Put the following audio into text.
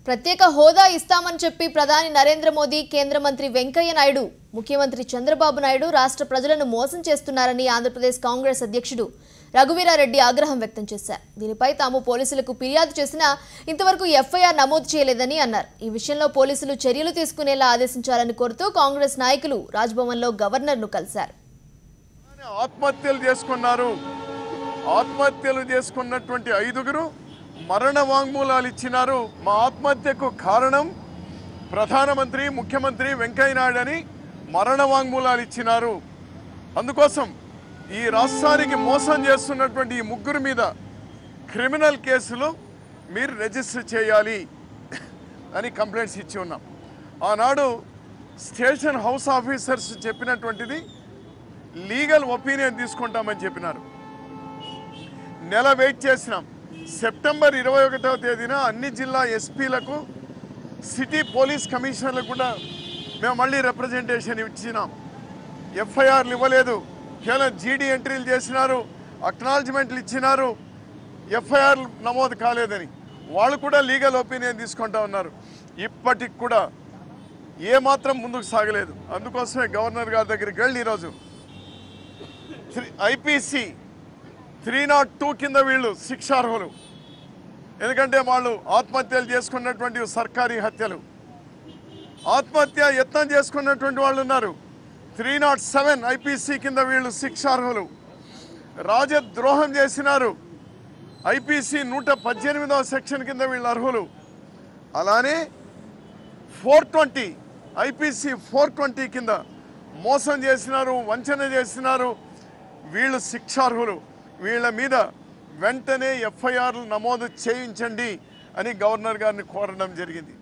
ప్రత్యేక హోదా ఇస్తామని చెప్పి ప్రధాని నరేంద్ర మోదీ, కేంద్ర మంత్రి వెంకయ్య నాయుడు, ముఖ్యమంత్రి చంద్రబాబు నాయుడు రాష్ట్ర ప్రజలను మోసం చేస్తున్నారని ఆంధ్రప్రదేశ్ కాంగ్రెస్ అధ్యక్షుడు రఘువీరారెడ్డి ఆగ్రహం వ్యక్తం చేశారు. దీనిపై తాము పోలీసులకు ఫిర్యాదు చేసినా ఇంతవరకు ఎఫ్ఐఆర్ నమోదు చేయలేదని అన్నారు. ఈ విషయంలో పోలీసులు చర్యలు తీసుకునేలా ఆదేశించాలని కోరుతూ కాంగ్రెస్ నాయకులు రాజ్భవన్లో గవర్నర్ను కలిశారు. ఆత్మహత్యలు చేసుకున్నటువంటి 5గురు మరణ వాంగ్మూలాలు ఇచ్చినారు. మా ఆత్మహత్యకు కారణం ప్రధానమంత్రి, ముఖ్యమంత్రి వెంకయ్య నాయుడు అని మరణ వాంగ్మూలాలు ఇచ్చినారు. అందుకోసం ఈ రాష్ట్రానికి మోసం చేస్తున్నటువంటి ఈ 3 మీద క్రిమినల్ కేసులు మీరు రిజిస్టర్ చేయాలి అని కంప్లైంట్స్ ఇచ్చి ఉన్నాం. ఆనాడు స్టేషన్ హౌస్ ఆఫీసర్స్ చెప్పినటువంటిది లీగల్ ఒపీనియన్ తీసుకుంటామని చెప్పినారు. నెల వెయిట్ చేసినాం. సెప్టెంబర్ 21వ తేదీన అన్ని జిల్లా ఎస్పీలకు, సిటీ పోలీస్ కమిషనర్లకు కూడా మేము మళ్ళీ రిప్రజెంటేషన్ ఇచ్చినాం. ఎఫ్ఐఆర్లు ఇవ్వలేదు, కేవలం జీడీ ఎంట్రీలు చేసినారు, అక్నాలజ్మెంట్లు ఇచ్చినారు, ఎఫ్ఐఆర్ నమోదు కాలేదని. వాళ్ళు కూడా లీగల్ ఒపీనియన్ తీసుకుంటా ఉన్నారు. ఇప్పటికి కూడా ఏమాత్రం ముందుకు సాగలేదు. అందుకోసమే గవర్నర్ గారి దగ్గరికి వెళ్ళి ఈరోజు ఐపీసీ 302 కింద వీళ్ళు శిక్షార్హులు. ఎందుకంటే వాళ్ళు ఆత్మహత్యలు చేసుకున్నటువంటి సర్కారీ హత్యలు, ఆత్మహత్య యత్నం చేసుకున్నటువంటి వాళ్ళు ఉన్నారు. 307 ఐపీసీ కింద వీళ్ళు శిక్షార్హులు. రాజద్రోహం చేసినారు, ఐపీసీ 118వ సెక్షన్ కింద వీళ్ళు అర్హులు. అలానే 420 ఐపీసీ 420 కింద మోసం చేసినారు, వంచన చేసినారు, వీళ్ళు శిక్షార్హులు. వీళ్ళ మీద వెంటనే ఎఫ్ఐఆర్లు నమోదు చేయించండి అని గవర్నర్ గారిని కోరడం జరిగింది.